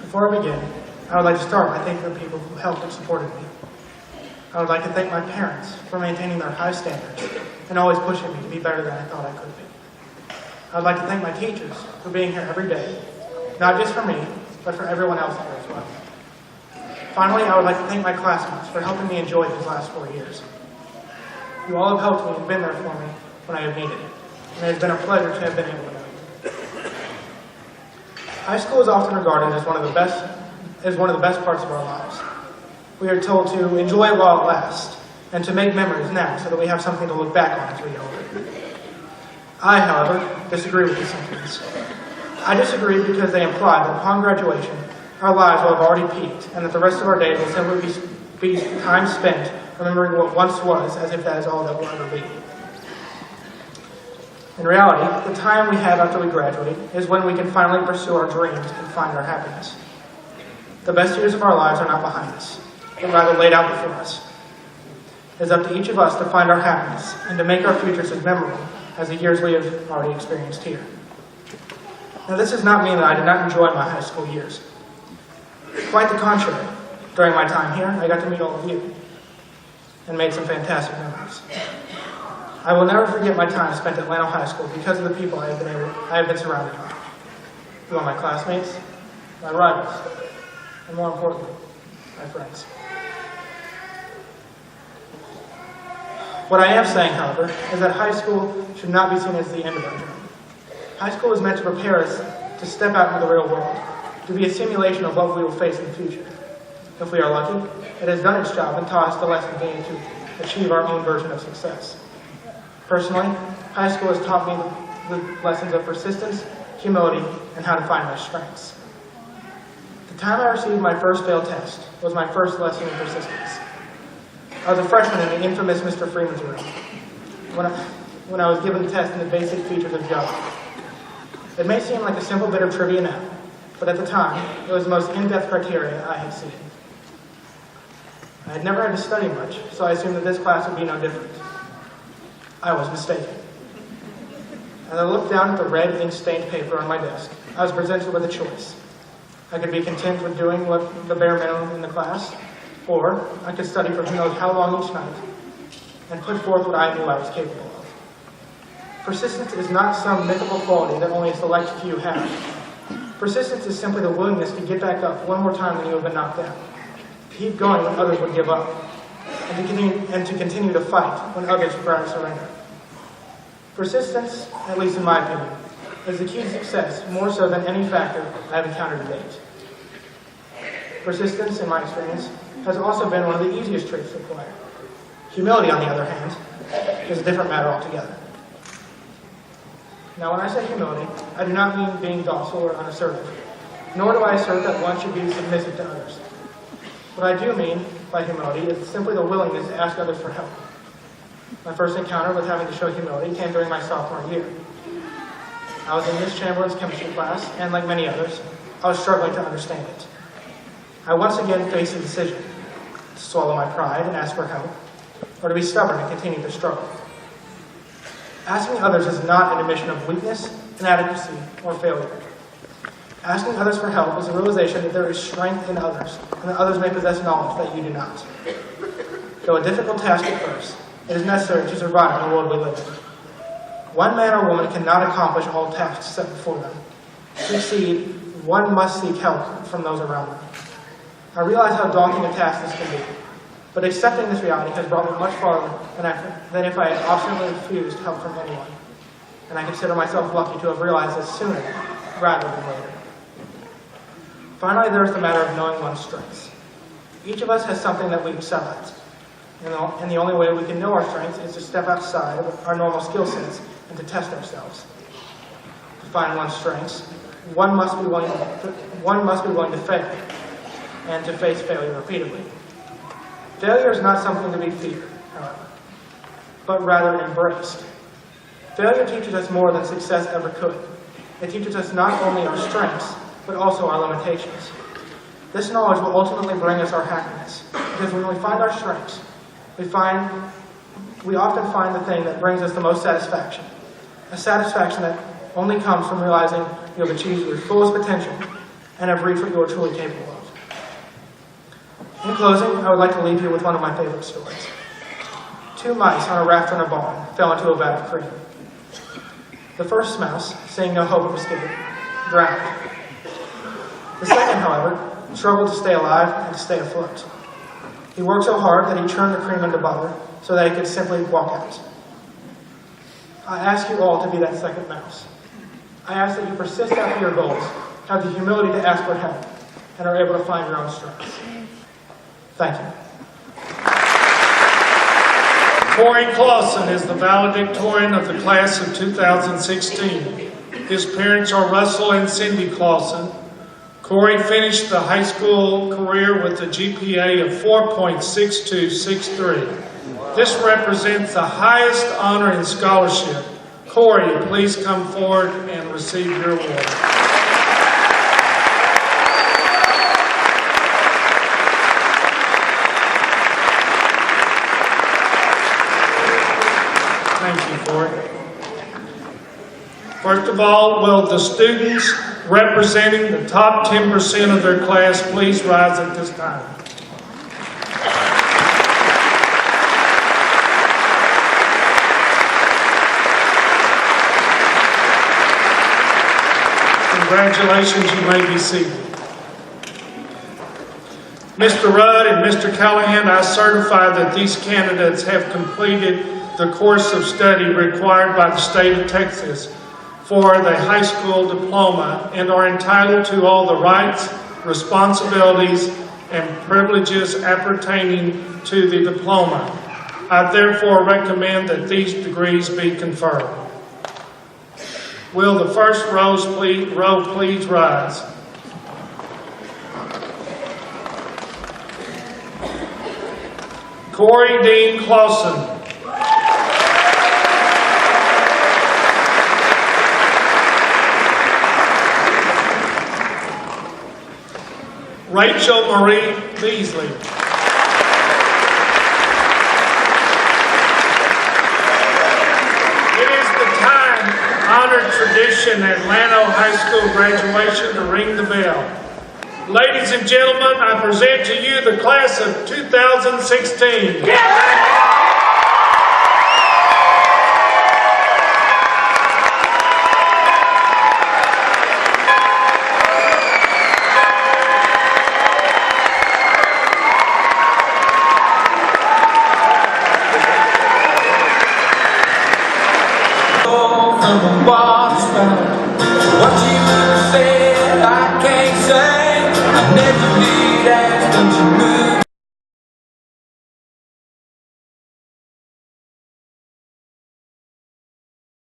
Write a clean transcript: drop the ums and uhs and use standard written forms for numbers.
Before I begin, I would like to start by thanking the people who helped and supported me. I would like to thank my parents for maintaining their high standards and always pushing me to be better than I thought I could be. I would like to thank my teachers for being here every day, not just for me, but for everyone else here as well. Finally, I would like to thank my classmates for helping me enjoy these last 4 years. You all have helped me and been there for me when I have needed it, and it has been a pleasure to have been able to know you. High school is often regarded as one of the best parts of our lives. We are told to enjoy while it lasts, and to make memories now so that we have something to look back on as we get older. I, however, disagree with these sentiments. I disagree because they imply that upon graduation, our lives will have already peaked, and that the rest of our days will simply be time spent remembering what once was, as if that is all that will ever be. In reality, the time we have after we graduate is when we can finally pursue our dreams and find our happiness. The best years of our lives are not behind us, but rather laid out before us. It is up to each of us to find our happiness and to make our futures as memorable as the years we have already experienced here. Now, this does not mean that I did not enjoy my high school years. Quite the contrary. During my time here, I got to meet all of you and made some fantastic memories. I will never forget my time spent at Llano High School because of the people I have been surrounded by. You are my classmates, my rivals, and more importantly, my friends. What I am saying, however, is that high school should not be seen as the end of our journey. High school is meant to prepare us to step out into the real world, to be a simulation of what we will face in the future. If we are lucky, it has done its job and taught us the lesson needed to achieve our own version of success. Personally, high school has taught me the lessons of persistence, humility, and how to find my strengths. The time I received my first failed test was my first lesson in persistence. I was a freshman in the infamous Mr. Freeman's room when I was given the test in the basic features of geometry. It may seem like a simple bit of trivia now, but at the time, it was the most in-depth criteria I had seen. I had never had to study much, so I assumed that this class would be no different. I was mistaken. As I looked down at the red ink-stained paper on my desk, I was presented with a choice. I could be content with doing the bare minimum in the class, or I could study for who knows how long each night and put forth what I knew I was capable of. Persistence is not some mythical quality that only a select few have. Persistence is simply the willingness to get back up one more time when you have been knocked down, to keep going when others would give up, and to continue to fight when others try to surrender. Persistence, at least in my opinion, is the key to success more so than any factor I have encountered to date. Persistence, in my experience, has also been one of the easiest traits to acquire. Humility, on the other hand, is a different matter altogether. Now, when I say humility, I do not mean being docile or unassertive, nor do I assert that one should be submissive to others. What I do mean by humility is simply the willingness to ask others for help. My first encounter with having to show humility came during my sophomore year. I was in Miss Chamberlain's chemistry class, and like many others, I was struggling to understand it. I once again faced a decision: to swallow my pride and ask for help, or to be stubborn and continue to struggle. Asking others is not an admission of weakness, inadequacy, or failure. Asking others for help is a realization that there is strength in others, and that others may possess knowledge that you do not. Though a difficult task at first, it is necessary to survive in the world we live in. One man or woman cannot accomplish all tasks set before them. To succeed, one must seek help from those around them. I realize how daunting a task this can be, but accepting this reality has brought me much farther than if I had obstinately refused help from anyone, and I consider myself lucky to have realized this sooner rather than later. Finally, there is the matter of knowing one's strengths. Each of us has something that we excel at, and the only way we can know our strengths is to step outside of our normal skill sets and to test ourselves. To find one's strengths, one must be willing to fail, and to face failure repeatedly. Failure is not something to be feared, however, but rather embraced. Failure teaches us more than success ever could. It teaches us not only our strengths, but also our limitations. This knowledge will ultimately bring us our happiness, because when we find our strengths, we often find the thing that brings us the most satisfaction, a satisfaction that only comes from realizing you have achieved your fullest potential and have reached what you are truly capable of. In closing, I would like to leave you with one of my favorite stories. 2 mice on a raft in a barn fell into a vat of cream. The first mouse, seeing no hope of escape, drowned. The second, however, struggled to stay alive and to stay afloat. He worked so hard that he churned the cream into butter so that he could simply walk out. I ask you all to be that second mouse. I ask that you persist after your goals, have the humility to ask for help, and are able to find your own strengths. Thank you. Cory Clausen is the valedictorian of the class of 2016. His parents are Russell and Cindy Clausen. Cory finished the high school career with a GPA of 4.6263. This represents the highest honor in scholarship. Cory, please come forward and receive your award. Thank you, Cory. First of all, will the students representing the top 10% of their class please rise at this time? Congratulations, you may be seated. Mr. Rudd and Mr. Callahan, I certify that these candidates have completed the course of study required by the state of Texas for the high school diploma and are entitled to all the rights, responsibilities, and privileges appertaining to the diploma. I therefore recommend that these degrees be conferred. Will the first row please rise? Cory Dean Clausen. Rachel Marie Beasley. It is the time-honored tradition at Llano High School graduation to ring the bell. Ladies and gentlemen, I present to you the class of 2016. Yeah! What you said, I can't say. I never did ask, don't you move?